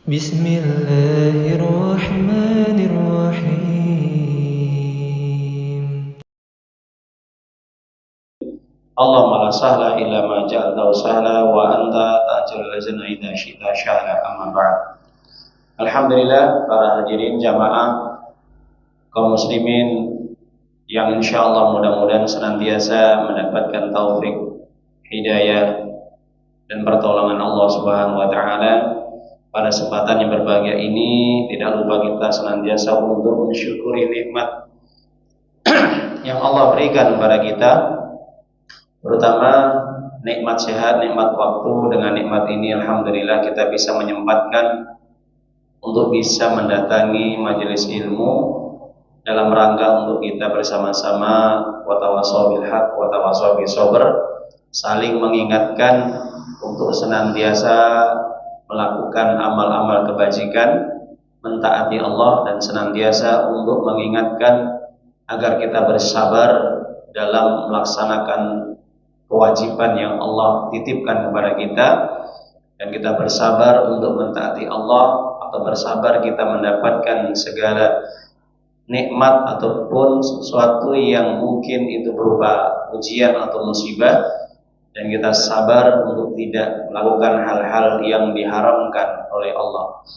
بسم الله الرحمن الرحيم Allahumma la sahla illa ma ja'altahu sahla wa anta ta'jalul hazana idza syi'ta syahla amma ba'd. Alhamdulillah para hadirin jamaah kaum muslimin yang insyaallah mudah-mudahan senantiasa mendapatkan taufik, hidayah dan pertolongan Allah Subhanahu wa taala. Pada kesempatan yang berbahagia ini tidak lupa kita senantiasa untuk mensyukuri nikmat yang Allah berikan kepada kita, terutama nikmat sehat, nikmat waktu. Dengan nikmat ini alhamdulillah kita bisa menyempatkan untuk bisa mendatangi majelis ilmu dalam rangka untuk kita bersama-sama watawasau bil haq watawasau bis sabr, saling mengingatkan untuk senantiasa melakukan amal-amal kebajikan, mentaati Allah, dan senantiasa untuk mengingatkan agar kita bersabar dalam melaksanakan kewajiban yang Allah titipkan kepada kita, dan kita bersabar untuk mentaati Allah, atau bersabar kita mendapatkan segala nikmat ataupun sesuatu yang mungkin itu berupa ujian atau musibah, dan kita sabar untuk tidak melakukan hal-hal yang diharamkan oleh Allah.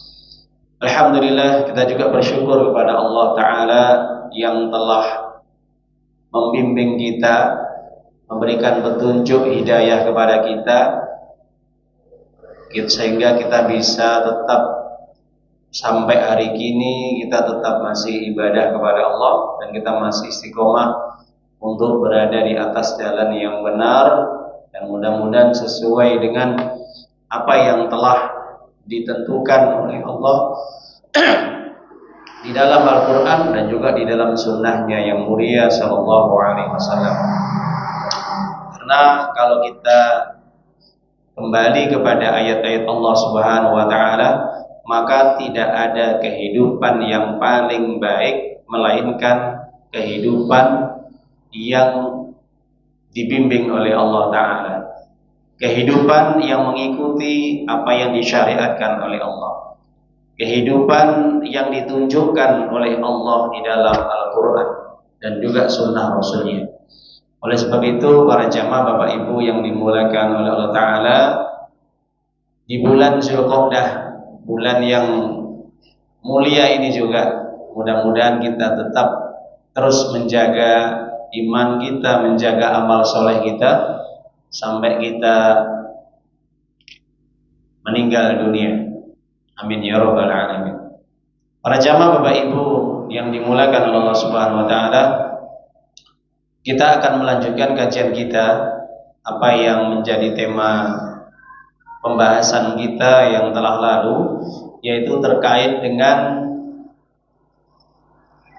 Alhamdulillah, kita juga bersyukur kepada Allah Ta'ala yang telah membimbing kita, memberikan petunjuk hidayah kepada kita, sehingga kita bisa tetap sampai hari kini kita tetap masih ibadah kepada Allah, dan kita masih istiqomah untuk berada di atas jalan yang benar, dan mudah-mudahan sesuai dengan apa yang telah ditentukan oleh Allah di dalam Al-Quran dan juga di dalam sunnahnya yang mulia sallallahu alaihi wasallam. Karena kalau kita kembali kepada ayat-ayat Allah Subhanahu wa taala, maka tidak ada kehidupan yang paling baik melainkan kehidupan yang dibimbing oleh Allah Ta'ala, kehidupan yang mengikuti apa yang disyariatkan oleh Allah, kehidupan yang ditunjukkan oleh Allah di dalam Al-Quran dan juga sunnah Rasulnya. Oleh sebab itu, para jamaah Bapak Ibu yang dimuliakan oleh Allah Ta'ala, di bulan Zulqa'dah, bulan yang mulia ini juga, mudah-mudahan kita tetap terus menjaga iman kita, menjaga amal soleh kita sampai kita meninggal dunia. Amin ya rabbal alamin. Para jamaah Bapak Ibu yang dimuliakan oleh Allah Subhanahu wa taala, kita akan melanjutkan kajian kita apa yang menjadi tema pembahasan kita yang telah lalu, yaitu terkait dengan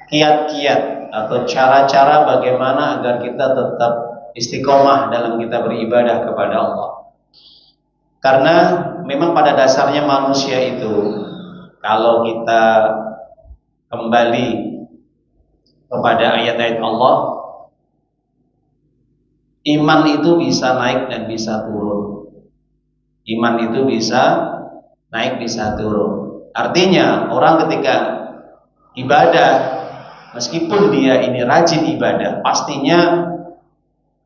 kiat-kiat atau cara-cara bagaimana agar kita tetap istiqomah dalam kita beribadah kepada Allah. Karena memang pada dasarnya manusia itu, kalau kita kembali kepada ayat-ayat Allah, iman itu bisa naik dan bisa turun. Iman itu bisa naik, bisa turun. Artinya orang ketika ibadah, meskipun dia ini rajin ibadah, pastinya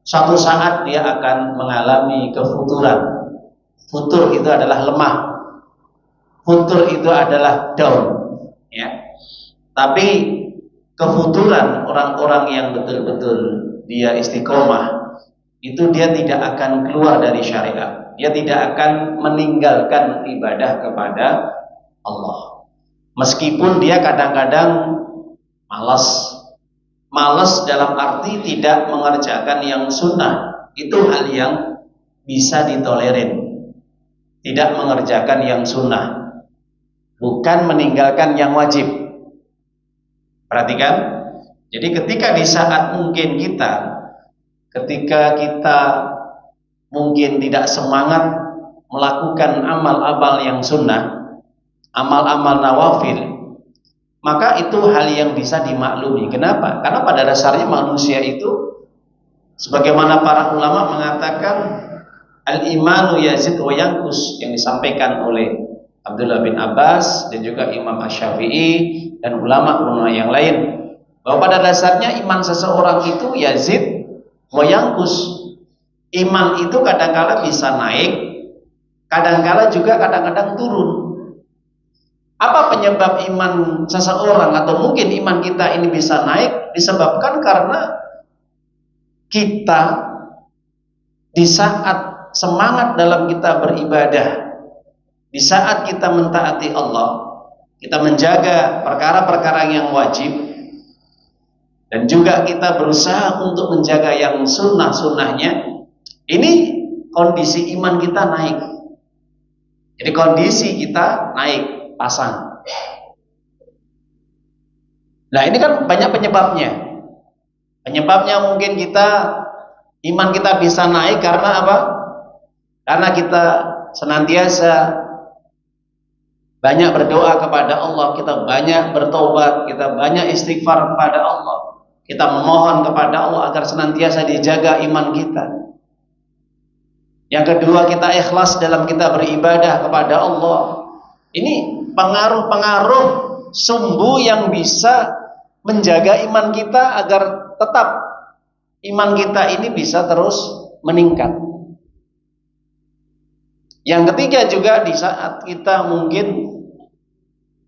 suatu saat dia akan mengalami kefuturan. Futur itu adalah lemah, futur itu adalah down, ya. Tapi kefuturan orang-orang yang betul-betul dia istiqomah, itu dia tidak akan keluar dari syariat, dia tidak akan meninggalkan ibadah kepada Allah, meskipun dia kadang-kadang malas dalam arti tidak mengerjakan yang sunnah, itu hal yang bisa ditolerir. Tidak mengerjakan yang sunnah, bukan meninggalkan yang wajib. Perhatikan. Jadi ketika di saat mungkin ketika kita mungkin tidak semangat melakukan amal-amal yang sunnah, amal-amal nawafil, maka itu hal yang bisa dimaklumi. Kenapa? Karena pada dasarnya manusia itu, sebagaimana para ulama mengatakan, al-imanu yazid wa yanqus, yang disampaikan oleh Abdullah bin Abbas dan juga Imam Asy-Syafi'i dan ulama-ulama yang lain, bahwa pada dasarnya iman seseorang itu yazid wa yanqus. Iman itu kadang-kala bisa naik, kadang-kala juga kadang-kadang turun. Apa penyebab iman seseorang atau mungkin iman kita ini bisa naik? Disebabkan karena kita di saat semangat dalam kita beribadah, di saat kita mentaati Allah, kita menjaga perkara-perkara yang wajib, dan juga kita berusaha untuk menjaga yang sunnah-sunnahnya, ini kondisi iman kita naik. Jadi kondisi kita naik pasang. Nah, ini kan banyak penyebabnya. Penyebabnya mungkin iman kita bisa naik karena apa? Karena kita senantiasa banyak berdoa kepada Allah, kita banyak bertobat, kita banyak istighfar kepada Allah, kita memohon kepada Allah agar senantiasa dijaga iman kita. Yang kedua, kita ikhlas dalam kita beribadah kepada Allah. Ini pengaruh-pengaruh sumbu yang bisa menjaga iman kita agar tetap iman kita ini bisa terus meningkat. Yang ketiga juga, di saat kita mungkin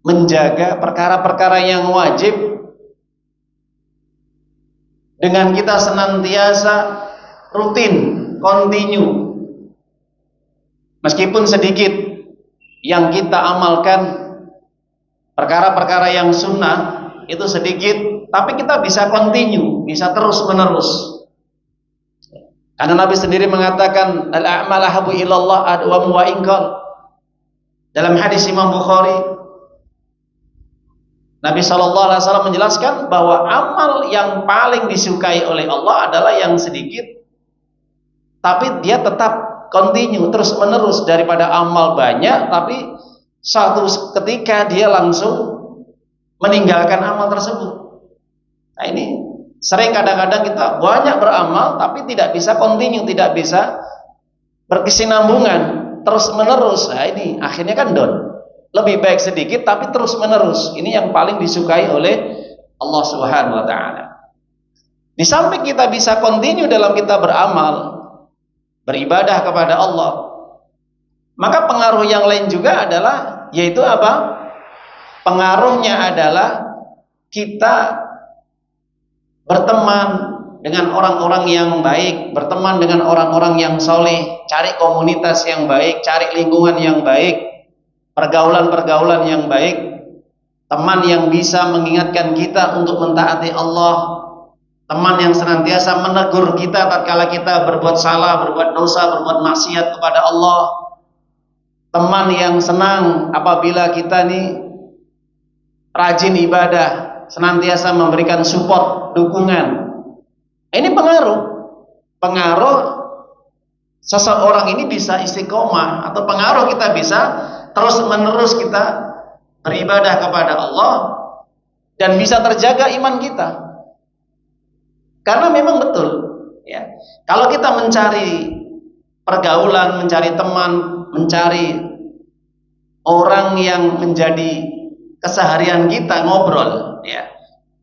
menjaga perkara-perkara yang wajib dengan kita senantiasa rutin, continue, meskipun sedikit yang kita amalkan, perkara-perkara yang sunnah itu sedikit, tapi kita bisa continue, bisa terus menerus. Karena Nabi sendiri mengatakan al-a'mal ahabbu ilallah adwamu wa inqal. Dalam hadis Imam Bukhari, Nabi SAW menjelaskan bahwa amal yang paling disukai oleh Allah adalah yang sedikit, tapi dia tetap continue, terus menerus, daripada amal banyak tapi suatu ketika dia langsung meninggalkan amal tersebut. Nah, ini sering kadang-kadang kita banyak beramal tapi tidak bisa continue, tidak bisa berkesinambungan terus menerus. Nah, ini akhirnya kan down. Lebih baik sedikit tapi terus menerus. Ini yang paling disukai oleh Allah Subhanahu wa taala. Di samping kita bisa continue dalam kita beramal, beribadah kepada Allah, maka pengaruh yang lain juga adalah, yaitu apa? Pengaruhnya adalah kita berteman dengan orang-orang yang baik, berteman dengan orang-orang yang soleh, cari komunitas yang baik, cari lingkungan yang baik, pergaulan-pergaulan yang baik, teman yang bisa mengingatkan kita untuk mentaati Allah, teman yang senantiasa menegur kita tatkala kita berbuat salah, berbuat dosa, berbuat maksiat kepada Allah, teman yang senang apabila kita nih rajin ibadah, senantiasa memberikan support, dukungan. Ini pengaruh seseorang ini bisa istiqomah, atau pengaruh kita bisa terus menerus kita beribadah kepada Allah dan bisa terjaga iman kita. Karena memang betul, ya, kalau kita mencari pergaulan, mencari teman, mencari orang yang menjadi keseharian kita, ngobrol, ya.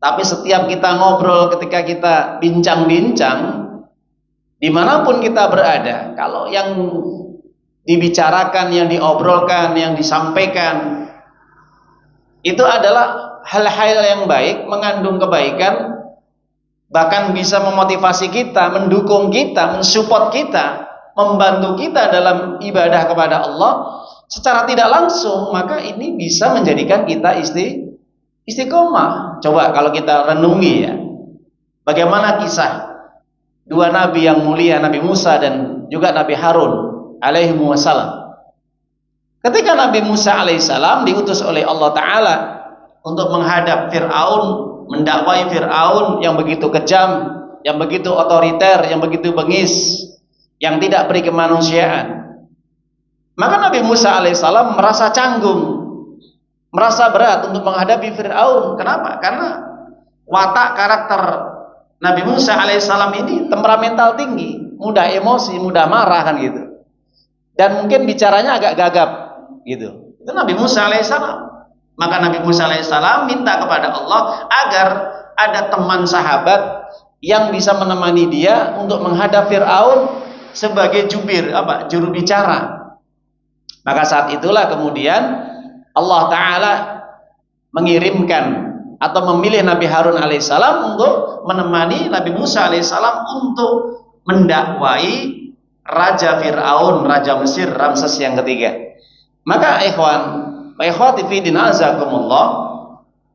Tapi setiap kita ngobrol, ketika kita bincang-bincang, dimanapun kita berada, kalau yang dibicarakan, yang diobrolkan, yang disampaikan itu adalah hal-hal yang baik, mengandung kebaikan, bahkan bisa memotivasi kita, mendukung kita, mensupport kita, membantu kita dalam ibadah kepada Allah secara tidak langsung, maka ini bisa menjadikan kita istiqomah. Coba kalau kita renungi, ya, bagaimana kisah dua nabi yang mulia, Nabi Musa dan juga Nabi Harun alaihi wassalam. Ketika Nabi Musa alaihissalam diutus oleh Allah Ta'ala untuk menghadap Fir'aun, mendakwai Fir'aun yang begitu kejam, yang begitu otoriter, yang begitu bengis, yang tidak beri kemanusiaan, maka Nabi Musa alaihissalam merasa canggung, merasa berat untuk menghadapi Fir'aun. Kenapa? Karena watak karakter Nabi Musa alaihissalam ini temperamental tinggi, mudah emosi, mudah marah, kan gitu. Dan mungkin bicaranya agak gagap gitu. Itu Nabi Musa alaihissalam. Maka Nabi Musa alaihissalam minta kepada Allah agar ada teman sahabat yang bisa menemani dia untuk menghadap Fir'aun sebagai juru bicara. Maka saat itulah kemudian Allah Ta'ala mengirimkan atau memilih Nabi Harun alaihissalam untuk menemani Nabi Musa alaihissalam untuk mendakwai Raja Fir'aun, Raja Mesir Ramses yang ketiga. Maka ikhwan, ikhwati fi din azakumullah,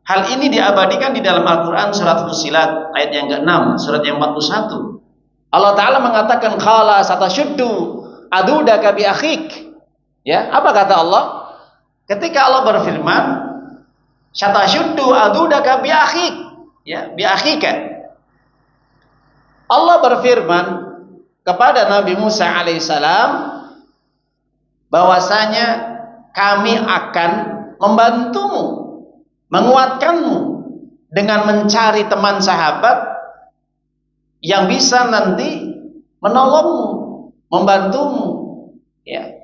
hal ini diabadikan di dalam Al-Quran surat Fussilat ayat yang ke-6, surat yang 41. Allah Ta'ala mengatakan khala satashuddu adudaka bi akhik. Ya, apa kata Allah? Ketika Allah berfirman satashuddu adudaka bi akhik, ya, bi akhika. Allah berfirman kepada Nabi Musa alaihissalam bahwasanya kami akan membantumu, menguatkanmu dengan mencari teman sahabat yang bisa nanti menolongmu, membantumu. Ya.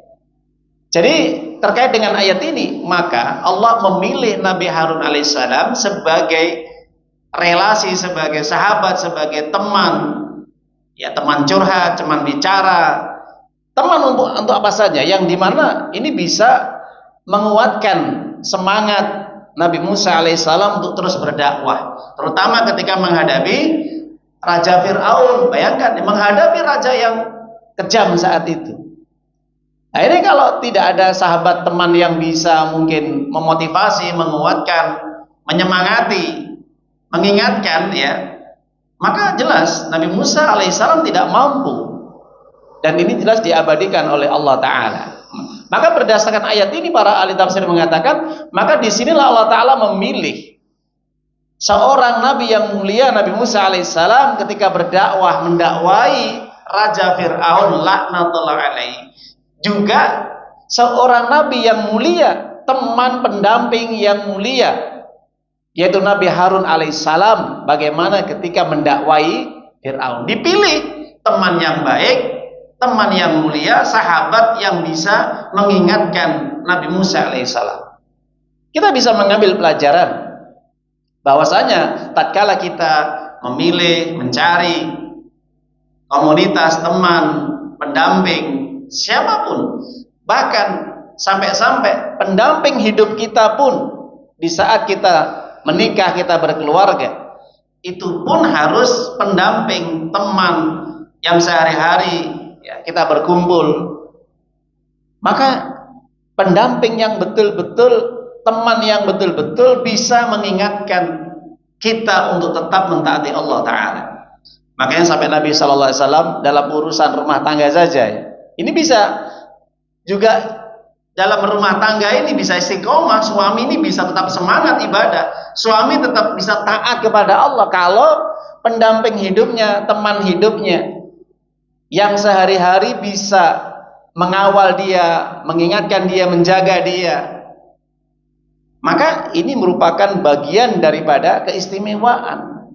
Jadi terkait dengan ayat ini, maka Allah memilih Nabi Harun alaihissalam sebagai relasi, sebagai sahabat, sebagai teman, ya, teman curhat, teman bicara, teman untuk apa saja, yang dimana ini bisa menguatkan semangat Nabi Musa alaihissalam untuk terus berdakwah, terutama ketika menghadapi Raja Fir'aun. Bayangkan, menghadapi raja yang kejam saat itu. Nah, ini kalau tidak ada sahabat teman yang bisa mungkin memotivasi, menguatkan, menyemangati, mengingatkan, ya, maka jelas Nabi Musa alaihissalam tidak mampu. Dan ini jelas diabadikan oleh Allah Ta'ala. Maka berdasarkan ayat ini para ahli tafsir mengatakan, maka disinilah Allah Ta'ala memilih seorang nabi yang mulia, Nabi Musa alaihissalam, ketika berdakwah, mendakwai Raja Fir'aun laknatullah alaihi. Juga seorang nabi yang mulia, teman pendamping yang mulia, yaitu Nabi Harun alaihissalam. Bagaimana ketika mendakwai Fir'aun, dipilih teman yang baik, teman yang mulia, sahabat yang bisa mengingatkan Nabi Musa alaihissalam. Kita bisa mengambil pelajaran bahwasanya tatkala kita memilih, mencari komunitas, teman, pendamping, siapapun, bahkan sampai-sampai pendamping hidup kita pun di saat kita menikah, kita berkeluarga, itu pun harus pendamping, teman yang sehari-hari, ya, kita berkumpul. Maka pendamping yang betul-betul, teman yang betul-betul bisa mengingatkan kita untuk tetap mentaati Allah Ta'ala. Makanya sampai Nabi SAW dalam urusan rumah tangga saja, ini bisa juga dalam rumah tangga ini bisa istiqomah. Suami ini bisa tetap semangat ibadah, suami tetap bisa taat kepada Allah kalau pendamping hidupnya, teman hidupnya yang sehari-hari bisa mengawal dia, mengingatkan dia, menjaga dia. Maka ini merupakan bagian daripada keistimewaan.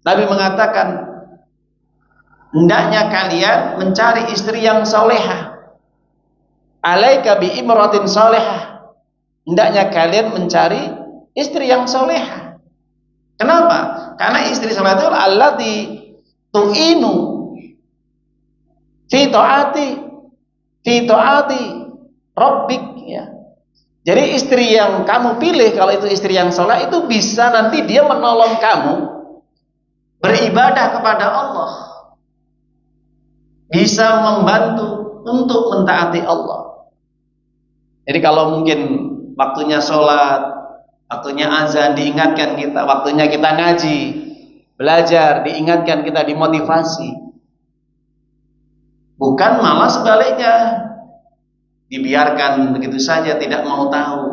Nabi mengatakan, hendaknya kalian mencari istri yang solehah. Alaika bi imratin solehah. Hendaknya kalian mencari istri yang solehah. Kenapa? Karena istri solehah itu allati tu'inu fi ta'ati rabbik, ya. Jadi istri yang kamu pilih, kalau itu istri yang soleh, itu bisa nanti dia menolong kamu beribadah kepada Allah, bisa membantu untuk mentaati Allah. Jadi kalau mungkin waktunya sholat, waktunya azan, diingatkan kita, waktunya kita ngaji, belajar, diingatkan kita, dimotivasi. Bukan malah sebaliknya, dibiarkan begitu saja, tidak mau tahu.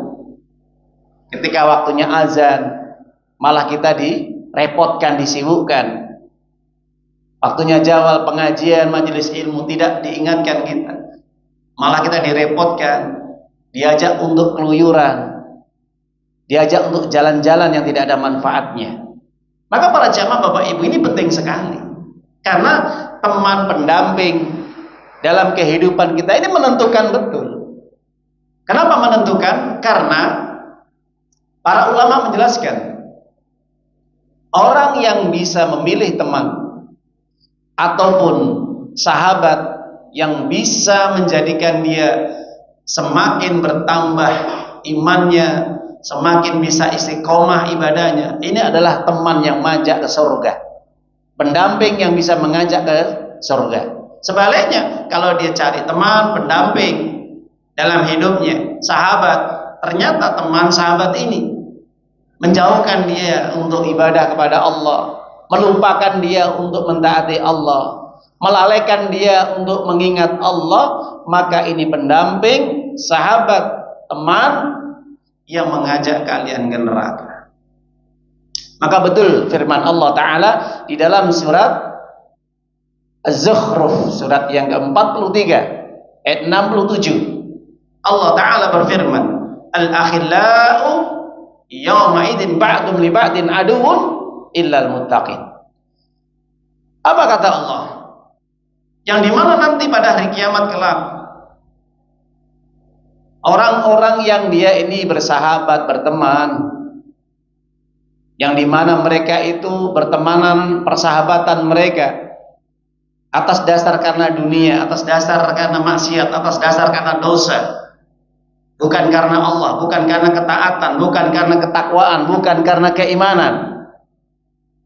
Ketika waktunya azan, malah kita direpotkan, disibukkan. Waktunya jawal, pengajian, majelis ilmu, tidak diingatkan kita, malah kita direpotkan, diajak untuk keluyuran, diajak untuk jalan-jalan yang tidak ada manfaatnya. Maka para jamaah Bapak Ibu, ini penting sekali, karena teman pendamping dalam kehidupan kita ini menentukan betul. Kenapa menentukan? Karena para ulama menjelaskan, orang yang bisa memilih teman ataupun sahabat yang bisa menjadikan dia semakin bertambah imannya, semakin bisa istiqomah ibadahnya, ini adalah teman yang mengajak ke surga, pendamping yang bisa mengajak ke surga. Sebaliknya, kalau dia cari teman pendamping dalam hidupnya, sahabat, ternyata teman sahabat ini menjauhkan dia untuk ibadah kepada Allah, melupakan dia untuk mentaati Allah, melalaikan dia untuk mengingat Allah, maka ini pendamping, sahabat, teman yang mengajak kalian ke neraka. Maka betul firman Allah Ta'ala di dalam surat Az-Zukhruf, surat yang ke-43 ayat 67. Allah Ta'ala berfirman, Al-akhillau yawma idin ba'dum li ba'din aduun illal muttaqin. Apa kata Allah? Yang dimana nanti pada hari kiamat kelak, orang-orang yang dia ini bersahabat, berteman, yang dimana mereka itu bertemanan, persahabatan mereka atas dasar karena dunia, atas dasar karena maksiat, atas dasar karena dosa, bukan karena Allah, bukan karena ketaatan, bukan karena ketakwaan, bukan karena keimanan,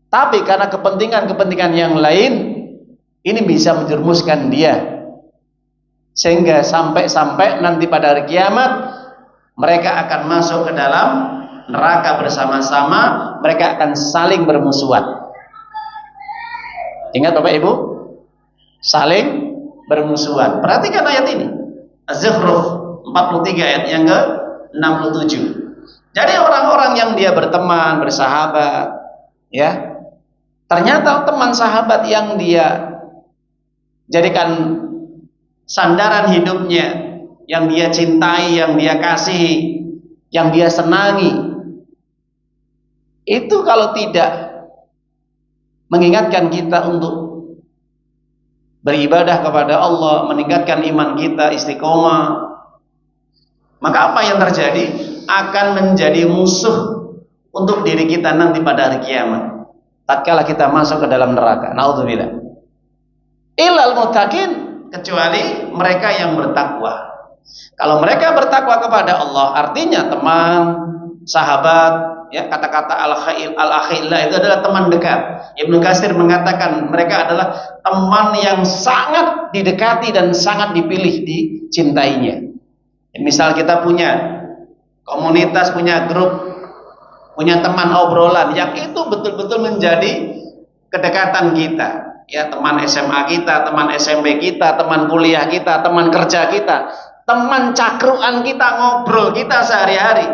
tapi karena kepentingan-kepentingan yang lain. Ini bisa menjerumuskan dia, sehingga sampai-sampai nanti pada hari kiamat mereka akan masuk ke dalam neraka bersama-sama, mereka akan saling bermusuhan. Ingat Bapak Ibu, saling bermusuhan. Perhatikan ayat ini, Az-Zukhruf 43 ayat yang ke-67. Jadi orang-orang yang dia berteman, bersahabat, ya, ternyata teman sahabat yang dia jadikan sandaran hidupnya, yang dia cintai, yang dia kasihi, yang dia senangi, itu kalau tidak mengingatkan kita untuk beribadah kepada Allah, meningkatkan iman kita, istiqomah, maka apa yang terjadi? Akan menjadi musuh untuk diri kita nanti pada hari kiamat, tatkala kita masuk ke dalam neraka. Naudzubillah. Illal muttaqin, kecuali mereka yang bertakwa. Kalau mereka bertakwa kepada Allah, artinya teman, sahabat, ya, kata-kata al-akhillah itu adalah teman dekat. Ibnu Katsir mengatakan mereka adalah teman yang sangat didekati dan sangat dipilih, dicintainya. Misal kita punya komunitas, punya grup, punya teman obrolan yang itu betul-betul menjadi kedekatan kita. Ya, teman SMA kita, teman SMP kita, teman kuliah kita, teman kerja kita, teman cakruan kita, ngobrol kita sehari-hari.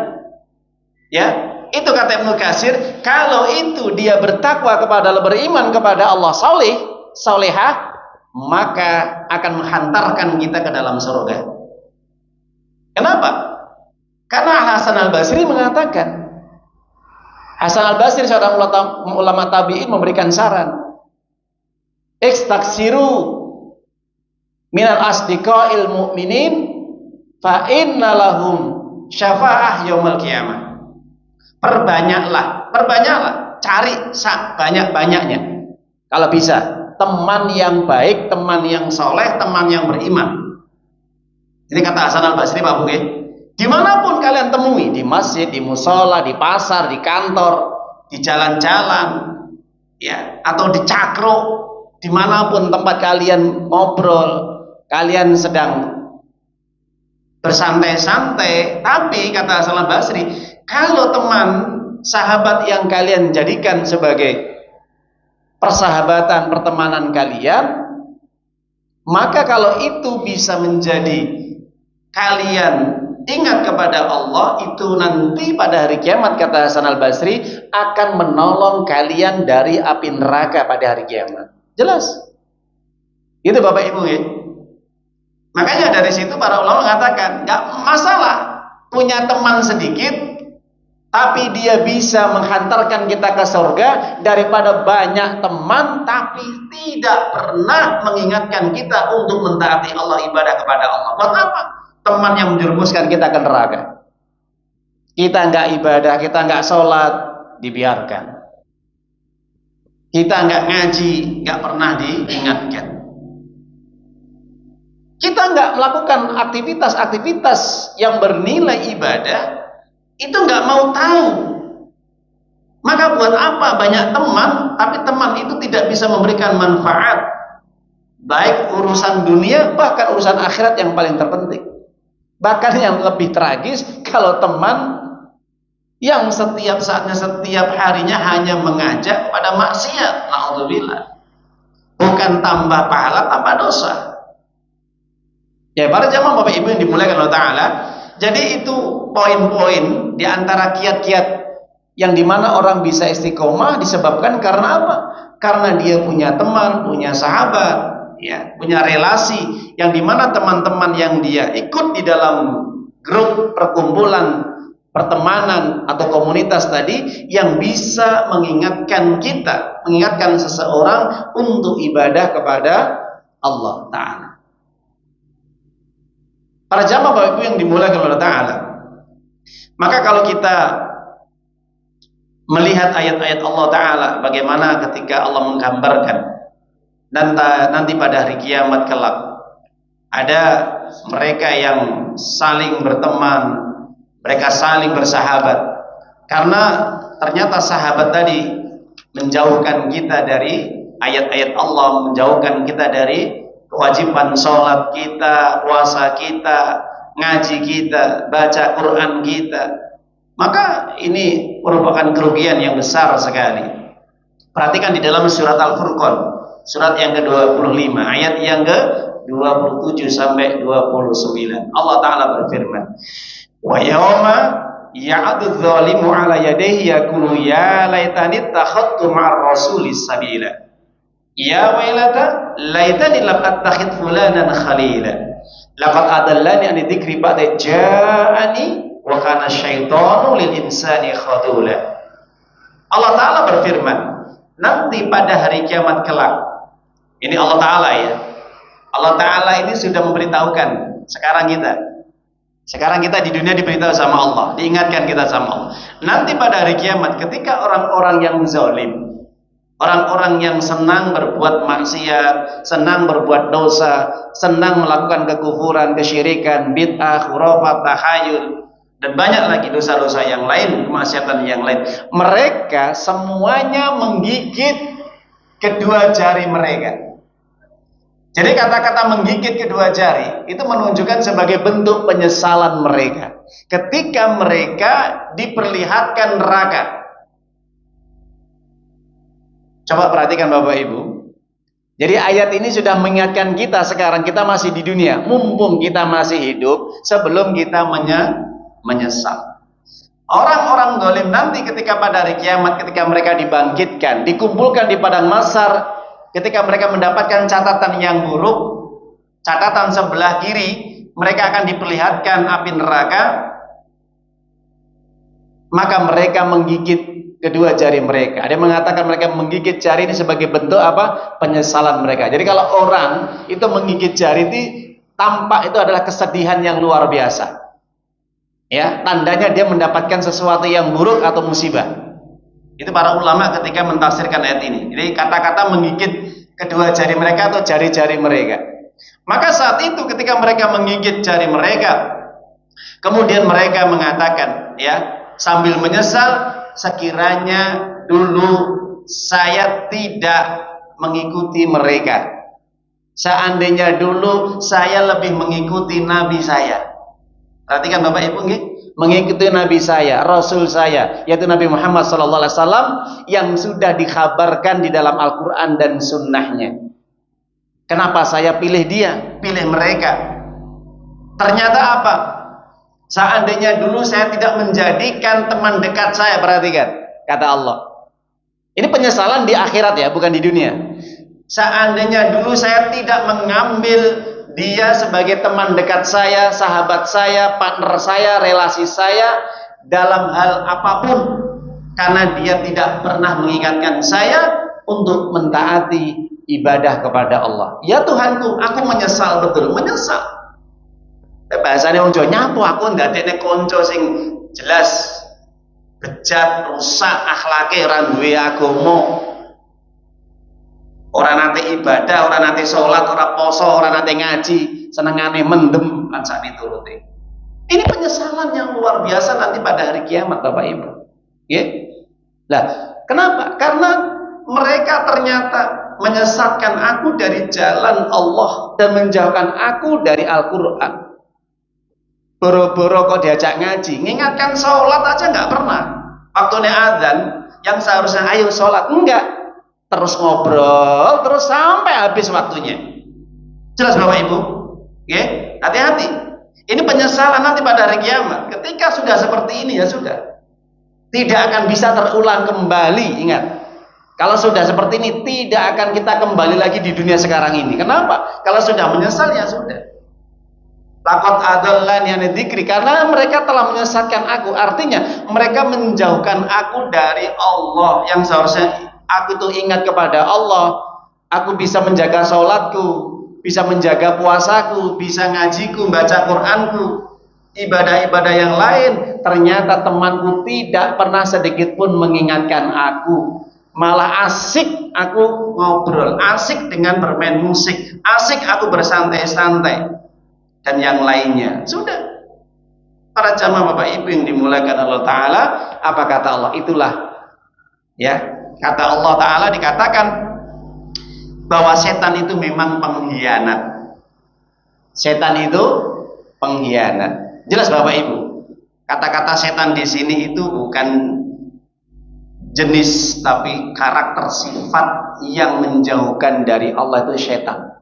Ya, itu kata Ibnu Katsir, kalau itu dia bertakwa kepada Allah, beriman kepada Allah, saleh, salehah, maka akan menghantarkan kita ke dalam surga. Kenapa? Karena Hasan Al-Basri mengatakan, Hasan Al-Basri seorang ulama tabi'in memberikan saran, istaksiru minal asdiqail mu'minin fa inna lahum syafa'ah yaumil qiyamah. Perbanyaklah, cari banyak-banyaknya kalau bisa teman yang baik, teman yang soleh, teman yang beriman. Ini kata Hasan Al-Basri, Pak Buge. Dimanapun kalian temui, di masjid, di musola, di pasar, di kantor, di jalan-jalan, ya, atau di cakro, dimanapun tempat kalian ngobrol, kalian sedang bersantai-santai, tapi kata Hasan Al-Basri, kalau teman sahabat yang kalian jadikan sebagai persahabatan, pertemanan kalian, maka kalau itu bisa menjadi kalian ingat kepada Allah, itu nanti pada hari kiamat, kata Hasan Al-Basri, akan menolong kalian dari api neraka pada hari kiamat. Jelas. Itu Bapak Ibu ya. Makanya dari situ para ulama mengatakan, nggak masalah punya teman sedikit, tapi dia bisa menghantarkan kita ke surga, daripada banyak teman tapi tidak pernah mengingatkan kita untuk mentaati Allah, ibadah kepada Allah. Buat apa? teman yang menjerumuskan kita ke neraka. Kita nggak ibadah, kita nggak sholat, dibiarkan. Kita nggak ngaji, nggak pernah diingatkan. Kita nggak melakukan aktivitas-aktivitas yang bernilai ibadah, itu nggak mau tahu. Maka buat apa banyak teman, tapi teman itu tidak bisa memberikan manfaat, baik urusan dunia, bahkan urusan akhirat yang paling terpenting. Bahkan yang lebih tragis, kalau teman yang setiap saatnya, setiap harinya hanya mengajak pada maksiat, naudzubillah, bukan tambah pahala, tambah dosa. Ya, para jamaah Bapak Ibu yang dimuliakan Allah Ta'ala, jadi itu poin-poin di antara kiat-kiat yang dimana orang bisa istiqomah disebabkan karena apa? Karena dia punya teman, punya sahabat, ya, punya relasi yang dimana teman-teman yang dia ikut di dalam grup perkumpulan, pertemanan atau komunitas tadi yang bisa mengingatkan kita, mengingatkan seseorang untuk ibadah kepada Allah Ta'ala. Para jamaah Bapak Ibu yang dimuliakan Allah Ta'ala, maka kalau kita melihat ayat-ayat Allah Ta'ala, bagaimana ketika Allah menggambarkan dan nanti pada hari kiamat kelak ada mereka yang saling berteman, mereka saling bersahabat, karena ternyata sahabat tadi menjauhkan kita dari ayat-ayat Allah, menjauhkan kita dari kewajiban sholat kita, puasa kita, ngaji kita, baca Quran kita. Maka ini merupakan kerugian yang besar sekali. Perhatikan di dalam surat Al-Furqan, surat yang ke-25, ayat yang ke-27 sampai 29. Allah Ta'ala berfirman, wa yawma ya'adzu dzalimu 'ala yadayhi yaqulu ya laitani ittakhadtu ma'ar rasuli sabila ya wailata laitani lam attakhidh fulanan khalila laqad adallani an dzikri ba'da ja'ani wa kana syaitanu lil insani khadula. Allah Ta'ala berfirman, nanti pada hari kiamat kelak, ini Allah Ta'ala ya, Allah Ta'ala ini sudah memberitahukan sekarang kita di dunia diberitahu sama Allah, diingatkan kita sama Allah. Nanti pada hari kiamat ketika orang-orang yang zalim, orang-orang yang senang berbuat maksiat, senang berbuat dosa, senang melakukan kekufuran, kesyirikan, bid'ah, khurafat, tahayul, dan banyak lagi dosa-dosa yang lain, kemaksiatan yang lain, mereka semuanya menggigit kedua jari mereka. Jadi kata-kata menggigit kedua jari itu menunjukkan sebagai bentuk penyesalan mereka ketika mereka diperlihatkan neraka. Coba perhatikan Bapak Ibu. Jadi ayat ini sudah mengingatkan kita sekarang kita masih di dunia, mumpung kita masih hidup, sebelum kita menyesal. Orang-orang zalim nanti ketika pada hari kiamat, ketika mereka dibangkitkan, dikumpulkan di padang mahsyar, ketika mereka mendapatkan catatan yang buruk, catatan sebelah kiri, mereka akan diperlihatkan api neraka, maka mereka menggigit kedua jari mereka. Ada yang mengatakan mereka menggigit jari ini sebagai bentuk apa? Penyesalan mereka. Jadi kalau orang itu menggigit jari itu tampak itu adalah kesedihan yang luar biasa. Ya, tandanya dia mendapatkan sesuatu yang buruk atau musibah. Itu para ulama ketika mentafsirkan ayat ini. Jadi kata-kata menggigit kedua jari mereka atau jari-jari mereka. Maka saat itu ketika mereka menggigit jari mereka, kemudian mereka mengatakan, ya, sambil menyesal, sekiranya dulu saya tidak mengikuti mereka. Seandainya dulu saya lebih mengikuti nabi saya. Perhatikan Bapak Ibu, mengikuti nabi saya, rasul saya, yaitu Nabi Muhammad SAW yang sudah dikhabarkan di dalam Al-Quran dan sunnahnya. Kenapa saya pilih dia, pilih mereka? Ternyata apa? Seandainya dulu saya tidak menjadikan teman dekat saya, perhatikan kata Allah. Ini penyesalan di akhirat ya, bukan di dunia. Seandainya dulu saya tidak mengambil dia sebagai teman dekat saya, sahabat saya, partner saya, relasi saya dalam hal apapun, karena dia tidak pernah mengingatkan saya untuk mentaati ibadah kepada Allah. Ya Tuhanku, aku menyesal, betul menyesal. Bahasane wong Jawa nyapu aku ndadekne kanca sing jelas bejat, rusak akhlake, ora duwe agama. Ora nate ibadah, ora nate salat, ora poso, ora nate ngaji, senengane mendem lan sak piturute. Ini penyesalan yang luar biasa nanti pada hari kiamat, Bapak Ibu. Ya? Lah, kenapa? Karena mereka ternyata menyesatkan aku dari jalan Allah dan menjauhkan aku dari Al-Quran. Boro-boro kok diajak ngaji, ngingatkan sholat aja nggak pernah. Waktu adzan yang seharusnya ayo sholat, enggak. Terus ngobrol, terus sampai habis waktunya. Jelas Bapak Ibu? Ya, hati-hati. Ini penyesalan nanti pada hari kiamat. Ketika sudah seperti ini ya sudah. Tidak akan bisa terulang kembali, ingat. Kalau sudah seperti ini tidak akan kita kembali lagi di dunia sekarang ini. Kenapa? Kalau sudah menyesal ya sudah. Laqad adallani an dzikri, karena mereka telah menyesatkan aku. Artinya mereka menjauhkan aku dari Allah yang seharusnya aku itu ingat kepada Allah. Aku bisa menjaga sholatku, bisa menjaga puasaku, bisa ngajiku, baca Qur'anku, ibadah-ibadah yang lain. Ternyata temanku tidak pernah sedikit pun mengingatkan aku. Malah asik aku ngobrol, asik dengan bermain musik, asik aku bersantai-santai dan yang lainnya. Sudah. Para jamaah Bapak Ibu yang dimuliakan Allah Ta'ala, apa kata Allah? Itulah ya, kata Allah Ta'ala dikatakan bahwa setan itu memang pengkhianat. Setan itu pengkhianat. Jelas Bapak Ibu. Kata-kata setan di sini itu bukan jenis tapi karakter sifat yang menjauhkan dari Allah itu setan.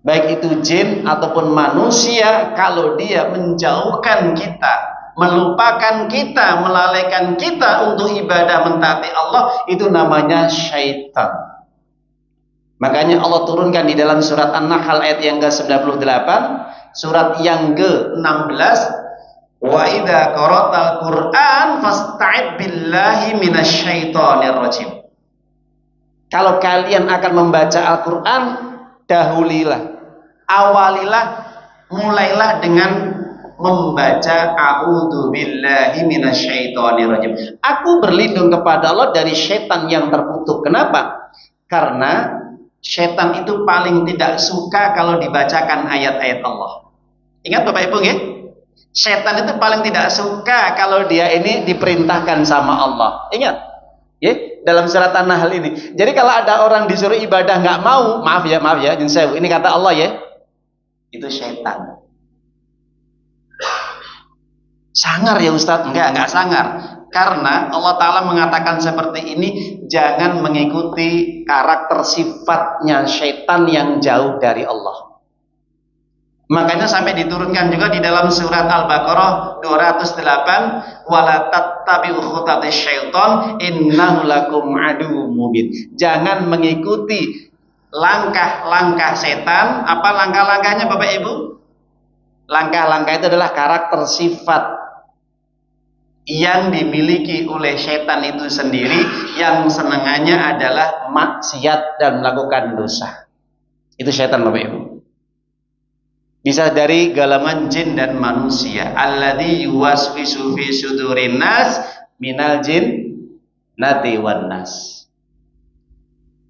Baik itu jin ataupun manusia, kalau dia menjauhkan kita, melupakan kita, melalaikan kita untuk ibadah mentaati Allah, itu namanya syaitan. Makanya Allah turunkan di dalam surat An-Nahl ayat yang ke-98, surat yang ke-16, wa idza qara'tal Qur'an fasta'id billahi minasyaitonir rajim. Kalau kalian akan membaca Al-Qur'an, dahulilah, awalilah, mulailah dengan membaca a'udzu billahi minasyaitonir rajim. Aku berlindung kepada Allah dari syaitan yang terkutuk. Kenapa? Karena syaitan itu paling tidak suka kalau dibacakan ayat-ayat Allah. Ingat Bapak Ibu ya? Syaitan itu paling tidak suka kalau dia ini diperintahkan sama Allah. Ingat ya, dalam surat An-Nahl ini. Jadi kalau ada orang disuruh ibadah nggak mau, maaf ya, ini kata Allah ya, itu syaitan. Sangar ya Ustadz? Enggak sangar. Karena Allah Ta'ala mengatakan seperti ini, jangan mengikuti karakter sifatnya syaitan yang jauh dari Allah. Makanya sampai diturunkan juga di dalam surat Al-Baqarah 208, wala tattabi'u khutatis syaitan innahu lakum aduwwum mubin. Jangan mengikuti langkah-langkah setan. Apa langkah-langkahnya Bapak Ibu? Langkah-langkah itu adalah karakter sifat yang dimiliki oleh setan itu sendiri, yang senangannya adalah maksiat dan melakukan dosa. Itu setan Bapak Ibu. Bisa dari galangan jin dan manusia. Alladzi yuwaswisu fi sudurin nas minal jin nati wan nas.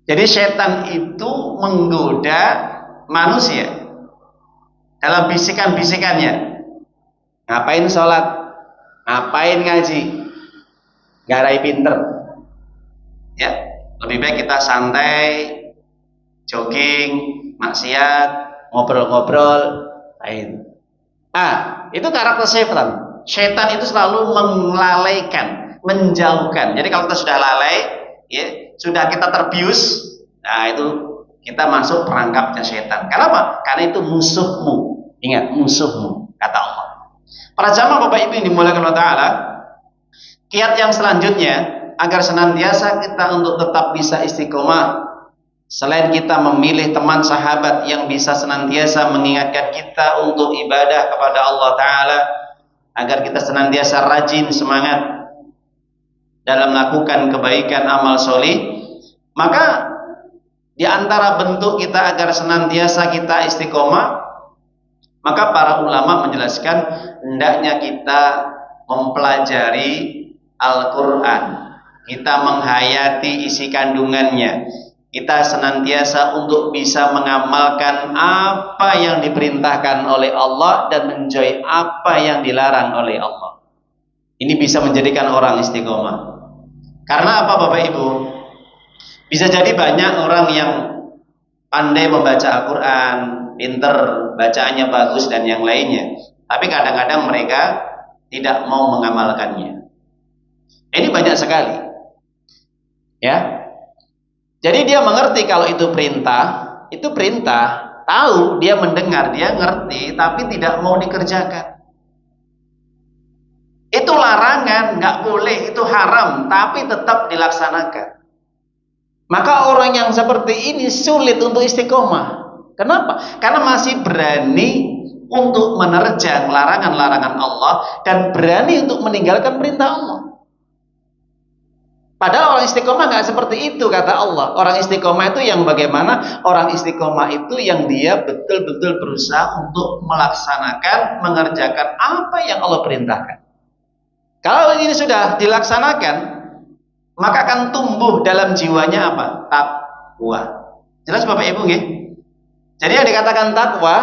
Jadi setan itu menggoda manusia dalam bisikan-bisikannya. Ngapain sholat? Ngapain ngaji? Garai pinter. Ya, lebih baik kita santai, jogging, maksiat, ngobrol-ngobrol lain. Itu karakter setan. Setan itu selalu melalaikan, menjauhkan. Jadi kalau kita sudah lalai, ya, sudah kita terbius, nah itu kita masuk perangkapnya setan. Kenapa? Karena itu musuhmu. Ingat, musuhmu, kata Allah. Para jamaah Bapak Ibu yang dimuliakan Allah Ta'ala, kiat yang selanjutnya agar senantiasa kita untuk tetap bisa istiqomah, selain kita memilih teman sahabat yang bisa senantiasa mengingatkan kita untuk ibadah kepada Allah Ta'ala, agar kita senantiasa rajin semangat dalam melakukan kebaikan amal solih, maka di antara bentuk kita agar senantiasa kita istiqomah, Maka para ulama menjelaskan hendaknya kita mempelajari Al-Quran, kita menghayati isi kandungannya, kita senantiasa untuk bisa mengamalkan apa yang diperintahkan oleh Allah dan menjauhi apa yang dilarang oleh Allah. Ini bisa menjadikan orang istiqomah. Karena apa Bapak Ibu? Bisa jadi banyak orang yang pandai membaca Al-Quran, pinter, bacaannya bagus dan yang lainnya, tapi kadang-kadang mereka tidak mau mengamalkannya. Ini banyak sekali, ya. Jadi dia mengerti kalau itu perintah, tahu, dia mendengar, dia ngerti, tapi tidak mau dikerjakan. Itu larangan, nggak boleh, itu haram, tapi tetap dilaksanakan. Maka orang yang seperti ini sulit untuk istiqomah. Kenapa? Karena masih berani untuk menerjang larangan-larangan Allah dan berani untuk meninggalkan perintah Allah. Padahal orang istiqomah nggak seperti itu, kata Allah. Orang istiqomah itu yang bagaimana? Orang istiqomah itu yang dia betul-betul berusaha untuk melaksanakan, mengerjakan apa yang Allah perintahkan. Kalau ini sudah dilaksanakan, maka akan tumbuh dalam jiwanya apa? Takwa. Jelas Bapak Ibu nggih? Jadi yang dikatakan takwa,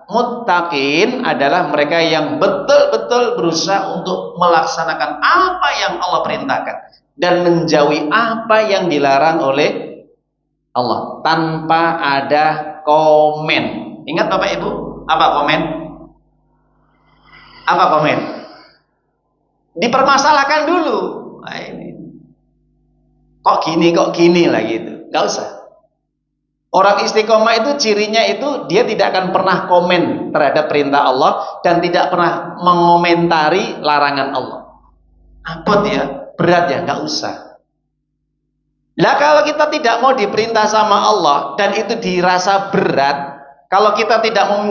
muttaqin adalah mereka yang betul-betul berusaha untuk melaksanakan apa yang Allah perintahkan dan menjauhi apa yang dilarang oleh Allah tanpa ada komen. Ingat Bapak Ibu, apa komen? Apa komen? Dipermasalahkan dulu. Nah, ini kok gini lah gitu. Gak usah. Orang istiqomah itu cirinya itu dia tidak akan pernah komen terhadap perintah Allah dan tidak pernah mengomentari larangan Allah. Abot ya, berat ya, gak usah. Lah kalau kita tidak mau diperintah sama Allah dan itu dirasa berat, kalau kita tidak mau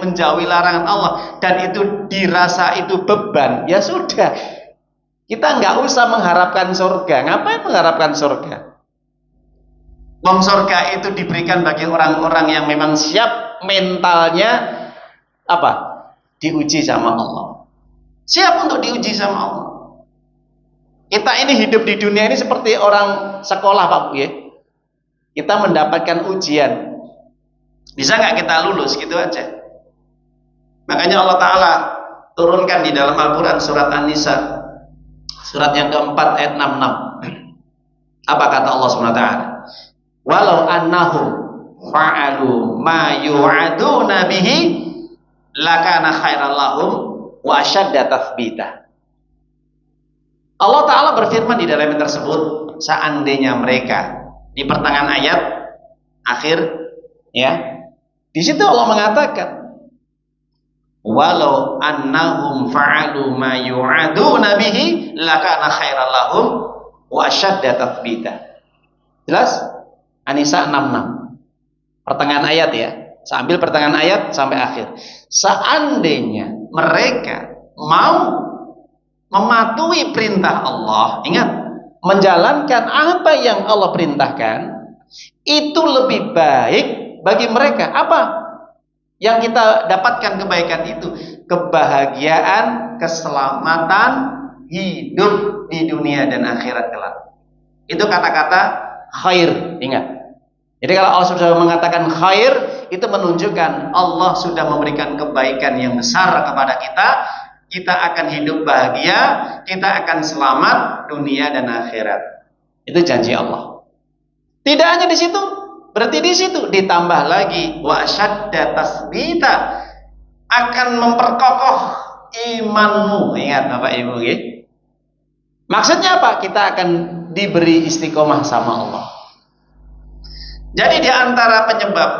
menjauhi larangan Allah dan itu dirasa itu beban, ya sudah. Kita nggak usah mengharapkan surga. Ngapain mengharapkan surga? Wong surga itu diberikan bagi orang-orang yang memang siap mentalnya apa? Diuji sama Allah. Siap untuk diuji sama Allah. Kita ini hidup di dunia ini seperti orang sekolah Pak Bu ya. Kita mendapatkan ujian. Bisa nggak kita lulus gitu aja? Makanya Allah Ta'ala turunkan di dalam Al-Quran surat An-Nisa surat yang keempat ayat 66. Apa kata Allah SWT? Walau annahum fa'alu ma yu'aduna bihi lakana khairan lahum wa asyadda tathbita. Allah Ta'ala berfirman di dalam ayat tersebut, seandainya mereka, di pertengahan ayat akhir ya, di situ Allah mengatakan walau annahum fa'alu ma yu'aduna bihi lakana khairan lahum wa asyadda tathbita. Jelas? An-Nisa 66. Pertengahan ayat ya. Saya ambil pertengahan ayat sampai akhir. Seandainya mereka mau mematuhi perintah Allah, ingat, menjalankan apa yang Allah perintahkan, itu lebih baik bagi mereka. Apa yang kita dapatkan kebaikan itu? Kebahagiaan, keselamatan, hidup di dunia dan akhirat kelak. Itu kata-kata khair, ingat. Jadi kalau Allah sudah mengatakan khair, itu menunjukkan Allah sudah memberikan kebaikan yang besar kepada kita. Kita akan hidup bahagia, kita akan selamat dunia dan akhirat. Itu janji Allah. Tidak hanya di situ, berarti di situ ditambah lagi wa syadda tasbita, akan memperkokoh imanmu. Ingat Bapak Ibu ya. Maksudnya apa? Kita akan diberi istiqomah sama Allah. Jadi di antara penyebab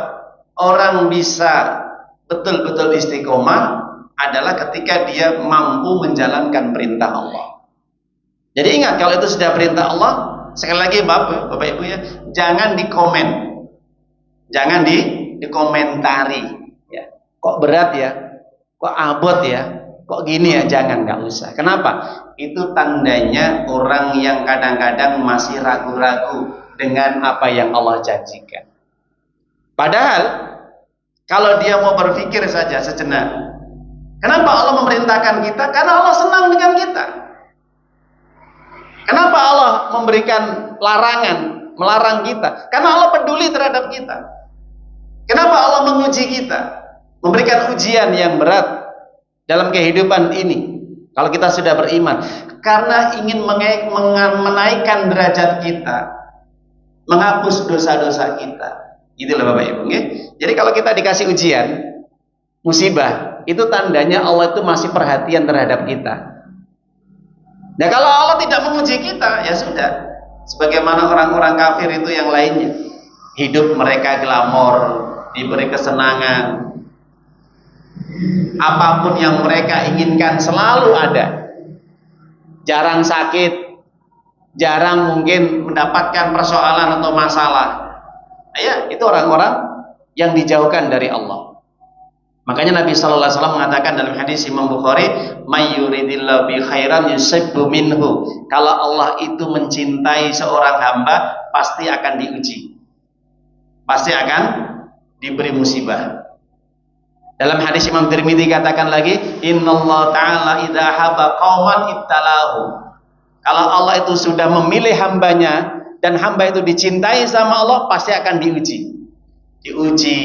orang bisa betul-betul istiqomah adalah ketika dia mampu menjalankan perintah Allah. Jadi ingat, kalau itu sudah perintah Allah, sekali lagi Bapak Ibu ya, jangan dikomen, jangan dikomentari. Ya. Kok berat ya? Kok abot ya? Kok gini ya? Jangan, nggak usah. Kenapa? Itu tandanya orang yang kadang-kadang masih ragu-ragu dengan apa yang Allah janjikan. Padahal Kalau dia mau berpikir saja sejenak. Kenapa Allah memerintahkan kita? Karena Allah senang dengan kita. Kenapa Allah memberikan larangan, melarang kita? Karena Allah peduli terhadap kita. Kenapa Allah menguji kita? Memberikan ujian yang berat dalam kehidupan ini. Kalau kita sudah beriman. Karena ingin menaikkan derajat kita. Menghapus dosa-dosa kita. Itulah Bapak Ibu. Jadi kalau kita dikasih ujian, musibah, itu tandanya Allah itu masih perhatian terhadap kita. Nah kalau Allah tidak menguji kita, ya sudah. Sebagaimana orang-orang kafir itu yang lainnya, hidup mereka glamor, diberi kesenangan, apapun yang mereka inginkan selalu ada, jarang sakit, jarang mungkin mendapatkan persoalan atau masalah. Ya, itu orang-orang yang dijauhkan dari Allah. Makanya Nabi sallallahu alaihi wasallam mengatakan dalam hadis Imam Bukhari, "May yuridillahu bi khairan yusibbu minhu." Kalau Allah itu mencintai seorang hamba, pasti akan diuji. Pasti akan diberi musibah. Dalam hadis Imam Tirmidzi katakan lagi, "Innallaha ta'ala idza haba qauman ibtalahu." Kalau Allah itu sudah memilih hambanya dan hamba itu dicintai sama Allah, pasti akan diuji. Diuji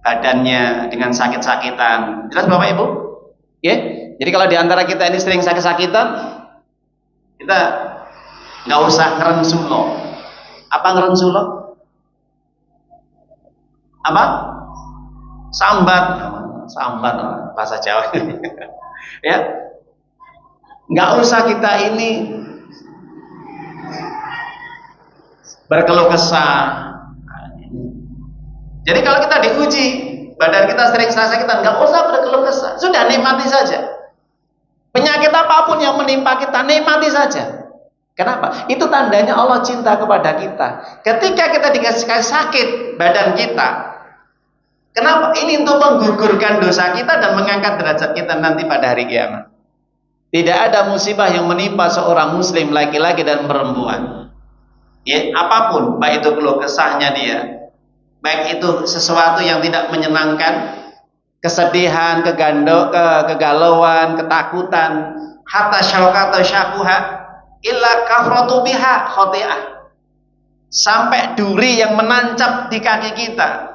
badannya dengan sakit-sakitan. Jelas Bapak Ibu? Ya. Jadi kalau diantara kita ini sering sakit-sakitan, kita nggak usah ngerensulo. Apa ngerensulo? Apa? Sambat bahasa Jawa. Ya. Nggak usah kita ini berkeluh kesah. Jadi kalau kita diuji, badan kita sering sakitan, nggak usah berkeluh kesah, sudah nikmati saja. Penyakit apapun yang menimpa kita, nikmati saja. Kenapa? Itu tandanya Allah cinta kepada kita. Ketika kita dikasih sakit badan kita, kenapa? Ini untuk menggugurkan dosa kita dan mengangkat derajat kita nanti pada hari kiamat. Tidak ada musibah yang menimpa seorang muslim laki-laki dan perempuan. Ya, apapun, baik itu keluh kesahnya dia, baik itu sesuatu yang tidak menyenangkan, kesedihan, kegalauan, ketakutan, hatta syauqata syakuha illa kafratu biha khoti'ah. Sampai duri yang menancap di kaki kita,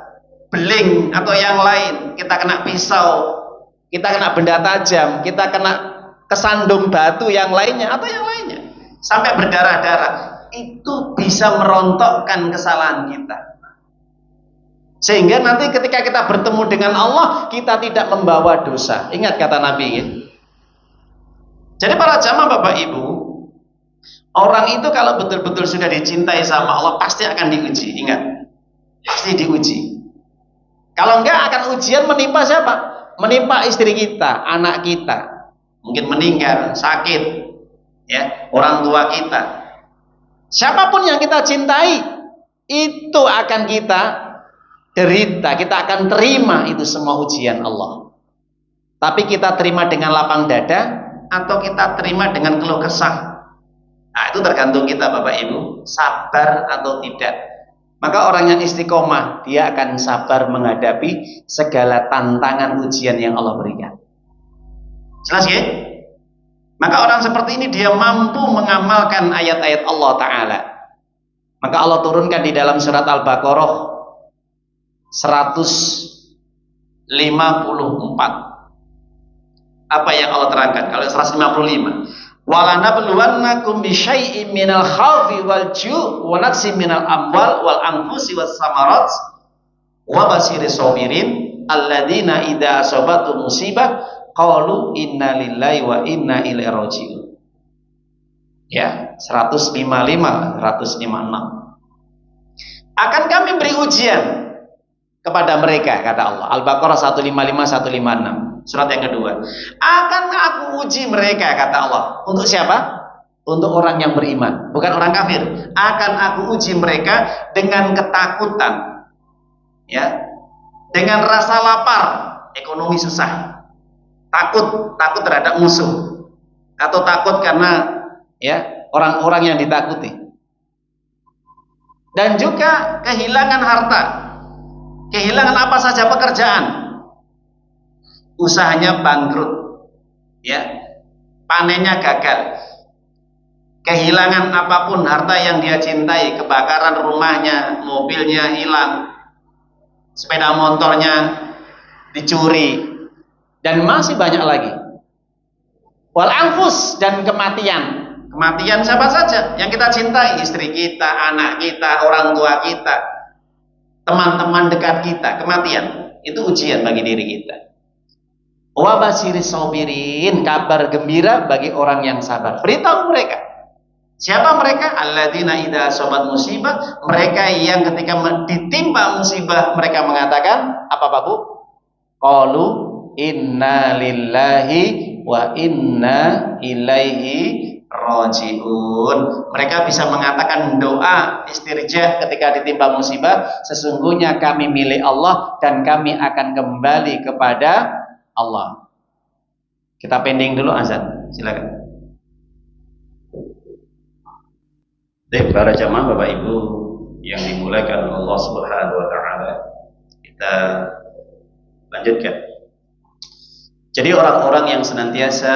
beling atau yang lain, kita kena pisau, kita kena benda tajam, kita kena kesandung batu yang lainnya atau yang lainnya, sampai berdarah-darah, itu bisa merontokkan kesalahan kita. Sehingga nanti ketika kita bertemu dengan Allah, kita tidak membawa dosa. Ingat kata Nabi ya? Jadi para jamaah Bapak Ibu, orang itu kalau betul-betul sudah dicintai sama Allah, pasti akan diuji. Ingat, pasti diuji. Kalau enggak, akan ujian menimpa siapa? Menimpa istri kita, anak kita, mungkin meninggal, sakit, ya, orang tua kita. Siapapun yang kita cintai, itu akan kita derita, kita akan terima itu semua ujian Allah. Tapi kita terima dengan lapang dada atau kita terima dengan keluh kesah. Nah, itu tergantung kita Bapak Ibu, sabar atau tidak. Maka orang yang istiqomah, dia akan sabar menghadapi segala tantangan ujian yang Allah berikan. Jelas ya? Maka orang seperti ini dia mampu mengamalkan ayat-ayat Allah Ta'ala. Maka Allah turunkan di dalam surat Al-Baqarah 154. Apa yang Allah terangkan? Kalau 155, walanabluwannakum bisyai'im minal khawfi wal ju' wa naqsim minal amwal wal anfusi was samarat wa basiris sabirin alladzina idza asabatu musibah qalu inna lillahi wa inna ilaihi raji'un. Ya, 155, 156. Akan kami beri ujian kepada mereka, kata Allah. Al-Baqarah 155, 156. Surat yang kedua. Akan aku uji mereka, kata Allah. Untuk siapa? Untuk orang yang beriman, bukan orang kafir. Akan aku uji mereka dengan ketakutan, ya, dengan rasa lapar, ekonomi susah, takut terhadap musuh, atau takut karena ya orang-orang yang ditakuti, dan juga kehilangan harta, kehilangan apa saja pekerjaan, usahanya bangkrut, ya, panennya gagal, kehilangan apapun harta yang dia cintai, kebakaran rumahnya, mobilnya hilang, sepeda motornya dicuri, dan masih banyak lagi. Wal anfus, dan kematian. Kematian siapa saja yang kita cintai, istri kita, anak kita, orang tua kita, teman-teman dekat kita. Kematian itu ujian bagi diri kita. Wa basyiris sabirin, kabar gembira bagi orang yang sabar. Beritahu mereka. Siapa mereka? Alladzina idza asabat musibah, mereka yang ketika ditimpa musibah mereka mengatakan apa Pak Bu? Qalu inna lillahi wa inna ilaihi rajiun. Mereka bisa mengatakan doa istirja ketika ditimpa musibah, sesungguhnya kami milik Allah dan kami akan kembali kepada Allah. Kita pending dulu azan, silakan. Baik, para jamaah Bapak Ibu yang dimuliakan Allah Subhanahu wa taala, kita lanjutkan. Jadi orang-orang yang senantiasa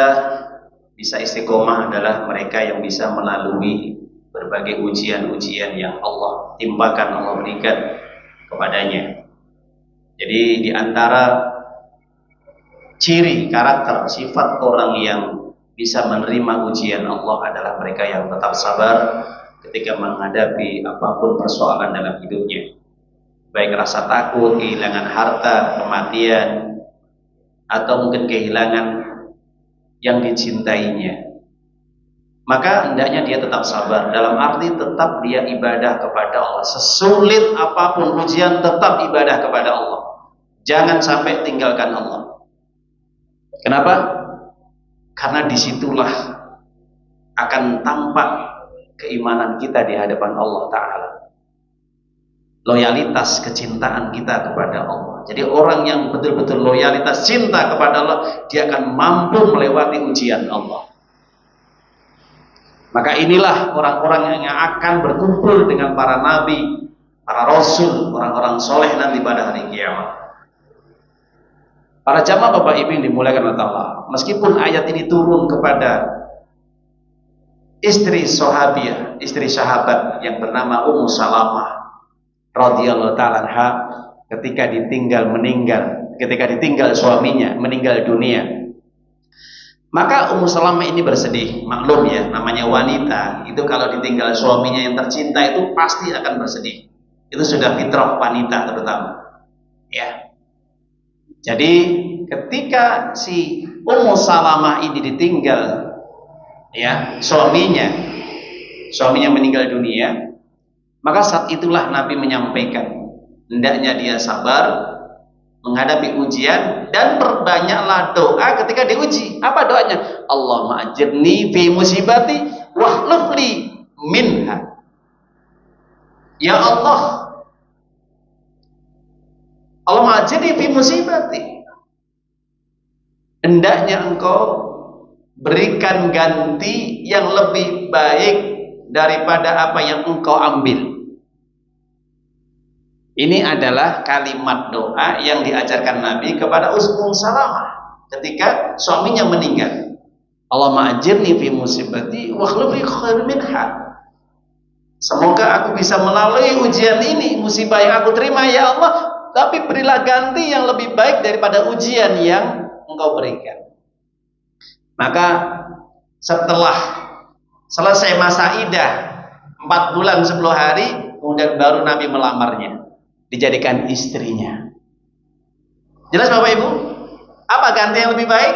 bisa istiqomah adalah mereka yang bisa melalui berbagai ujian-ujian yang Allah timpakan, Allah berikan kepadanya. Jadi di antara ciri karakter sifat orang yang bisa menerima ujian Allah adalah mereka yang tetap sabar ketika menghadapi apapun persoalan dalam hidupnya, baik rasa takut, kehilangan harta, kematian, atau mungkin kehilangan yang dicintainya. Maka hendaknya dia tetap sabar, dalam arti tetap dia ibadah kepada Allah. Sesulit apapun ujian, tetap ibadah kepada Allah. Jangan sampai tinggalkan Allah. Kenapa? Karena disitulah akan tampak keimanan kita di hadapan Allah Ta'ala, loyalitas kecintaan kita kepada Allah. Jadi orang yang betul-betul loyalitas cinta kepada Allah, dia akan mampu melewati ujian Allah. Maka inilah orang-orang yang akan berkumpul dengan para nabi, para rasul, orang-orang soleh nanti pada hari kiamat. Para jamaah Bapak Ibu yang dimuliakan Allah, meskipun ayat ini turun kepada istri sahabiah, istri sahabat yang bernama Ummu Salamah radhiyallahu ta'ala anha, ketika ditinggal suaminya meninggal dunia, maka Ummu Salamah ini bersedih. Maklum ya, namanya wanita itu kalau ditinggal suaminya yang tercinta itu pasti akan bersedih. Itu sudah fitrah wanita terutama, ya. Jadi ketika si Ummu Salamah ini ditinggal, ya, suaminya meninggal dunia, maka saat itulah Nabi menyampaikan hendaknya dia sabar menghadapi ujian dan perbanyaklah doa ketika diuji. Apa doanya? Allahumma ajirni fi musibati wakhluf li minha. Ya Allah, Allahumma ajirni fi musibati, hendaknya engkau berikan ganti yang lebih baik daripada apa yang engkau ambil. Ini adalah kalimat doa yang diajarkan Nabi kepada Ummu Salamah ketika suaminya meninggal. Allahumma ajirni fi musibati wa akhlif li khairan minha. Semoga aku bisa melalui ujian ini, musibah yang aku terima ya Allah, tapi berilah ganti yang lebih baik daripada ujian yang engkau berikan. Maka setelah selesai masa iddah 4 bulan 10 hari, kemudian baru Nabi melamarnya, dijadikan istrinya. Jelas Bapak Ibu? Apa ganti yang lebih baik?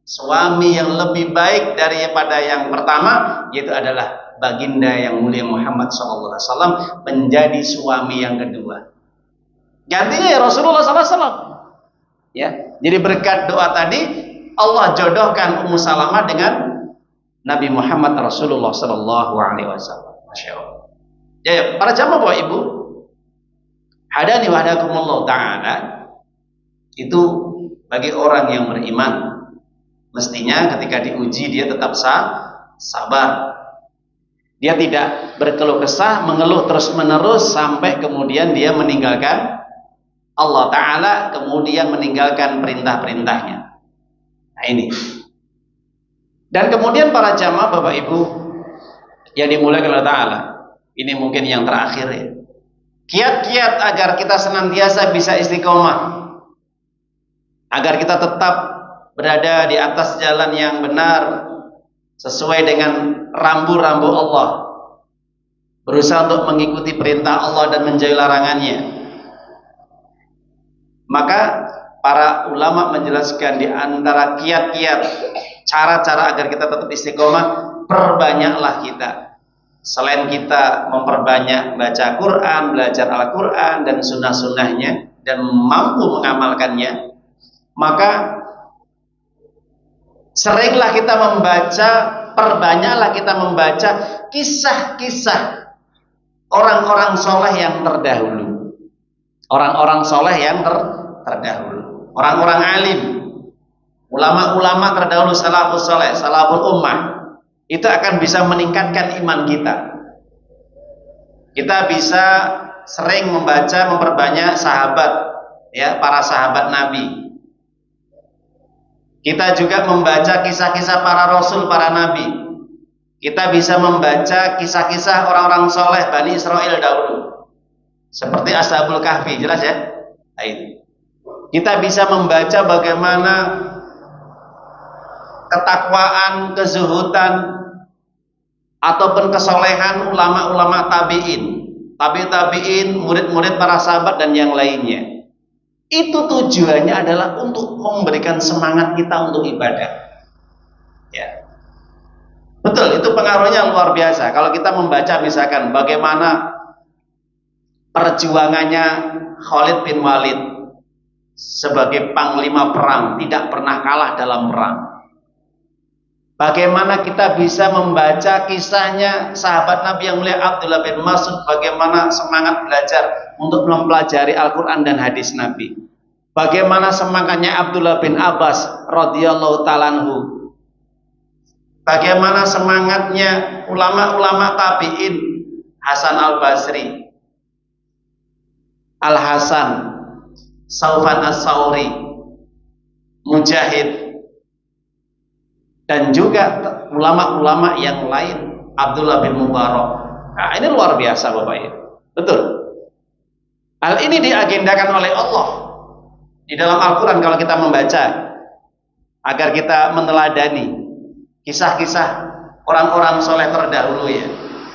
Suami yang lebih baik daripada yang pertama, yaitu adalah baginda yang mulia Muhammad SAW menjadi suami yang kedua. Gantinya ya Rasulullah SAW. Ya, jadi berkat doa tadi Allah jodohkan Ummu Salamah dengan Nabi Muhammad Rasulullah SAW. Masya Allah. Ya, para jamaah Bapak Ibu, hadani wa hadakumullah ta'ala, itu bagi orang yang beriman, mestinya ketika diuji dia tetap sabar. Dia tidak berkeluh kesah, mengeluh terus menerus sampai kemudian dia meninggalkan Allah Ta'ala kemudian meninggalkan perintah-perintahnya. Nah ini. Dan kemudian para jamaah Bapak Ibu yang dimuliakan Allah Ta'ala, ini mungkin yang terakhir ya. Kiat-kiat agar kita senantiasa bisa istiqomah, agar kita tetap berada di atas jalan yang benar sesuai dengan rambu-rambu Allah, berusaha untuk mengikuti perintah Allah dan menjauhi larangannya. Maka para ulama menjelaskan di antara kiat-kiat, cara-cara agar kita tetap istiqomah, perbanyaklah kita. Selain kita memperbanyak baca Quran, belajar Al-Quran dan sunnah-sunnahnya, dan mampu mengamalkannya, maka seringlah kita membaca, perbanyaklah kita membaca kisah-kisah orang-orang soleh yang terdahulu. Orang-orang soleh yang terdahulu, orang-orang alim, ulama-ulama terdahulu, salafus soleh, salaful ummah. Itu akan bisa meningkatkan iman kita. Kita bisa sering membaca, memperbanyak sahabat, ya, para sahabat Nabi. Kita juga membaca kisah-kisah para rasul, para nabi. Kita bisa membaca kisah-kisah orang-orang soleh Bani Israel dahulu, seperti Ashabul Kahfi, jelas ya. Kita bisa membaca bagaimana ketakwaan, kezuhudan, ataupun kesolehan ulama-ulama tabi'in, murid-murid para sahabat dan yang lainnya. Itu tujuannya adalah untuk memberikan semangat kita untuk ibadah. Ya. Betul, itu pengaruhnya luar biasa. Kalau kita membaca misalkan bagaimana perjuangannya Khalid bin Walid sebagai panglima perang, tidak pernah kalah dalam perang. Bagaimana kita bisa membaca kisahnya sahabat Nabi yang mulia Abdullah bin Mas'ud, bagaimana semangat belajar untuk mempelajari Al-Quran dan hadis Nabi. Bagaimana semangatnya Abdullah bin Abbas radhiyallahu ta'ala anhu. Bagaimana semangatnya ulama-ulama tabi'in, Hasan al-Basri, Al-Hasan, Saufan as-Sauri, Mujahid, dan juga ulama-ulama yang lain, Abdullah bin Mubarak. Nah, ini luar biasa Bapak Ibu. Betul. Hal ini diagendakan oleh Allah di dalam Al-Quran kalau kita membaca, agar kita meneladani kisah-kisah orang-orang soleh terdahulu ya.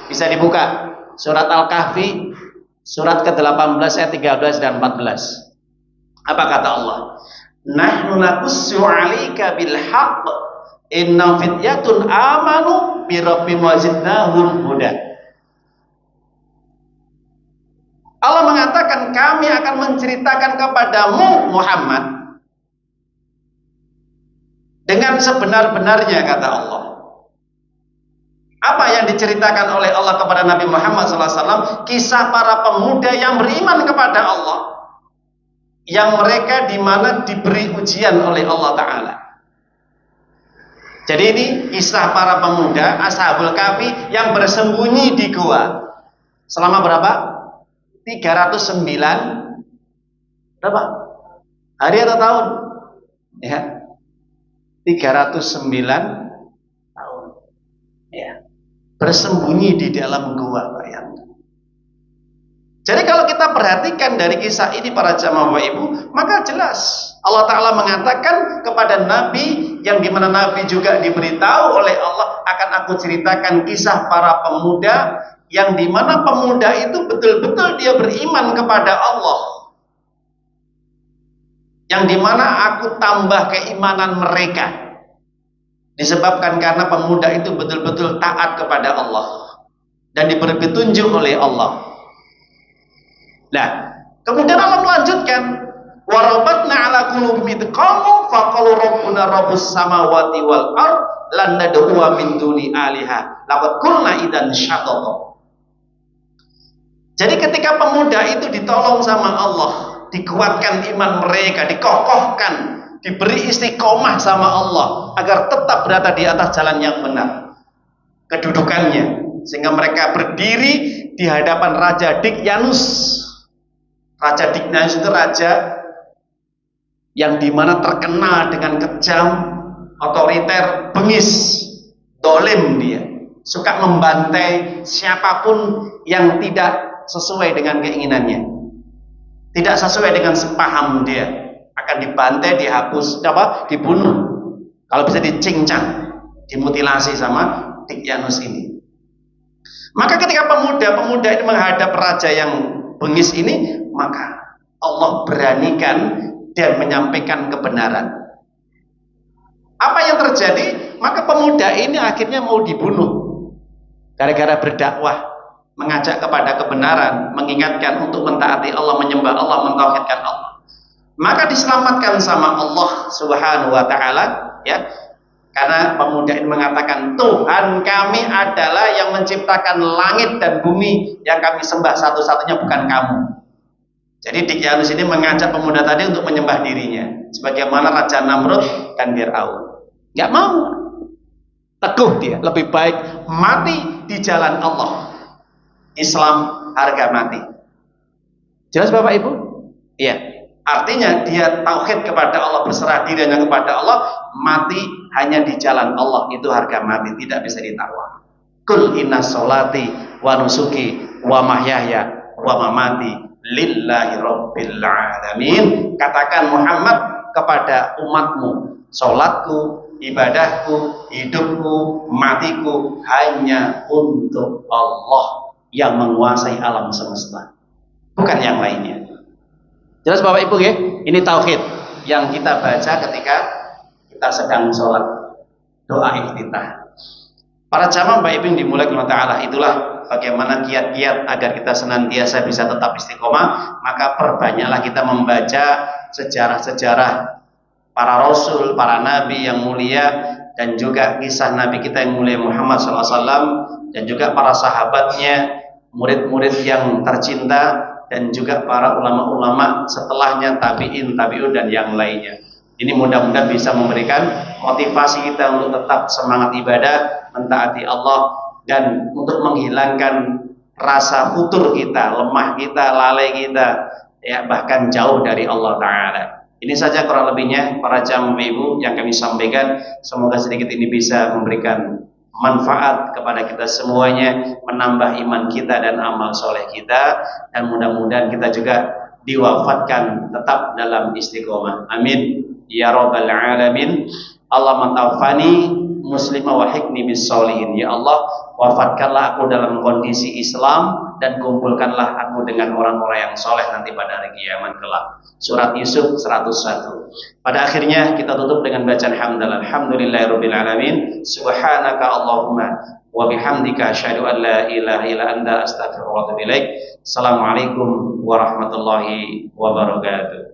Bisa dibuka surat Al-Kahfi, surat ke-18 ayat 13 dan 14. Apa kata Allah? Nahnu naqussu 'alaika bil haqq inna fityatun amanu bi rabbihim wa zidnahum huda. Allah mengatakan kami akan menceritakan kepadamu Muhammad dengan sebenar-benarnya, kata Allah. Apa yang diceritakan oleh Allah kepada Nabi Muhammad SAW? Kisah para pemuda yang beriman kepada Allah, yang mereka dimana diberi ujian oleh Allah Ta'ala. Jadi ini kisah para pemuda Ashabul Kahfi yang bersembunyi di gua selama berapa? 309 berapa? Hari atau tahun? Ya. 309 tahun. Ya. Bersembunyi di dalam gua, bayangkan. Jadi kalau kita perhatikan dari kisah ini para jamaah Bapak Ibu, maka jelas Allah Ta'ala mengatakan kepada Nabi, yang dimana Nabi juga diberitahu oleh Allah, akan aku ceritakan kisah para pemuda, yang dimana pemuda itu betul-betul dia beriman kepada Allah, yang dimana aku tambah keimanan mereka, disebabkan karena pemuda itu betul-betul taat kepada Allah dan diberi petunjuk oleh Allah. Nah, kemudian Allah melanjutkan, warabatna ala qulubihim idqamu faqalu rabbuna rabbus samawati wal ard lan nad'u min duni aliha laqad qulna idzan syatata. Jadi ketika pemuda itu ditolong sama Allah, dikuatkan iman mereka, dikokohkan, diberi istiqomah sama Allah agar tetap berada di atas jalan yang benar kedudukannya, sehingga mereka berdiri di hadapan Raja Dikyanus, Raja Diknayus itu raja yang dimana terkenal dengan kejam, otoriter, bengis, dolim dia. Suka membantai siapapun yang tidak sesuai dengan keinginannya. Tidak sesuai dengan sepaham dia. Akan dibantai, dihapus, dibunuh. Kalau bisa dicincang, dimutilasi sama Dikyanus ini. Maka ketika pemuda-pemuda ini menghadap raja yang bengis ini, maka Allah beranikan dan menyampaikan kebenaran. Apa yang terjadi? Maka pemuda ini akhirnya mau dibunuh gara-gara berdakwah, mengajak kepada kebenaran, mengingatkan untuk mentaati Allah, menyembah Allah, mentauhidkan Allah. Maka diselamatkan sama Allah Subhanahu wa taala, ya. Karena pemuda ini mengatakan, Tuhan kami adalah yang menciptakan langit dan bumi, yang kami sembah satu-satunya bukan kamu. Jadi Dikyanus ini mengajak pemuda tadi untuk menyembah dirinya, sebagaimana Raja Namrud dan Fir'aun. Nggak mau, teguh dia, lebih baik mati di jalan Allah. Islam harga mati. Jelas Bapak Ibu? Iya. Artinya dia tauhid kepada Allah, berserah dirinya kepada Allah, mati hanya di jalan Allah, itu harga mati, tidak bisa ditawar. Kul inna sholati wa nusuki wa mahyaya wa mamati lillahi rabbil alamin. Katakan Muhammad kepada umatmu, sholatku, ibadahku, hidupku, matiku hanya untuk Allah yang menguasai alam semesta, bukan yang lainnya. Jelas Bapak Ibu ya? Ini tauhid yang kita baca ketika kita sedang sholat, doa iftitah. Para jamaah Bapak Ibu yang dimulai oleh Allah Ta'ala, itulah bagaimana kiat-kiat agar kita senantiasa bisa tetap istiqomah. Maka perbanyaklah kita membaca sejarah-sejarah para rasul, para nabi yang mulia, dan juga kisah nabi kita yang mulia Muhammad SAW, dan juga para sahabatnya, murid-murid yang tercinta, dan juga para ulama-ulama setelahnya, tabi'in, tabi'un, dan yang lainnya. Ini mudah-mudahan bisa memberikan motivasi kita untuk tetap semangat ibadah, mentaati Allah, dan untuk menghilangkan rasa futur kita, lemah kita, lalai kita, ya, bahkan jauh dari Allah Ta'ala. Ini saja kurang lebihnya para jamaah ibu yang kami sampaikan. Semoga sedikit ini bisa memberikan manfaat kepada kita semuanya, menambah iman kita dan amal soleh kita, dan mudah-mudahan kita juga diwafatkan tetap dalam istiqomah. Amin ya rabbal alamin. Allahumma tawfani muslimah wa hikni bis solihin. Ya Allah, wafatkanlah aku dalam kondisi Islam dan kumpulkanlah aku dengan orang-orang yang soleh nanti pada hari kiamat kelak. Surat Yusuf 101. Pada akhirnya kita tutup dengan bacaan hamdalah. Alhamdulillahirabbil alamin. Subhanaka Allahumma wa bihamdika asyhadu an la ilaha illa anta astaghfiruka wa atubu ilaik. Assalamualaikum warahmatullahi wabarakatuh.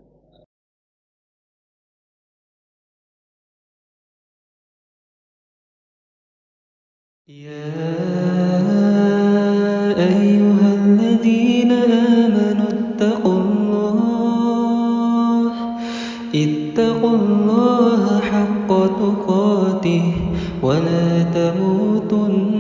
يا أيها الذين آمنوا اتقوا الله حق تقاته ولا تموتن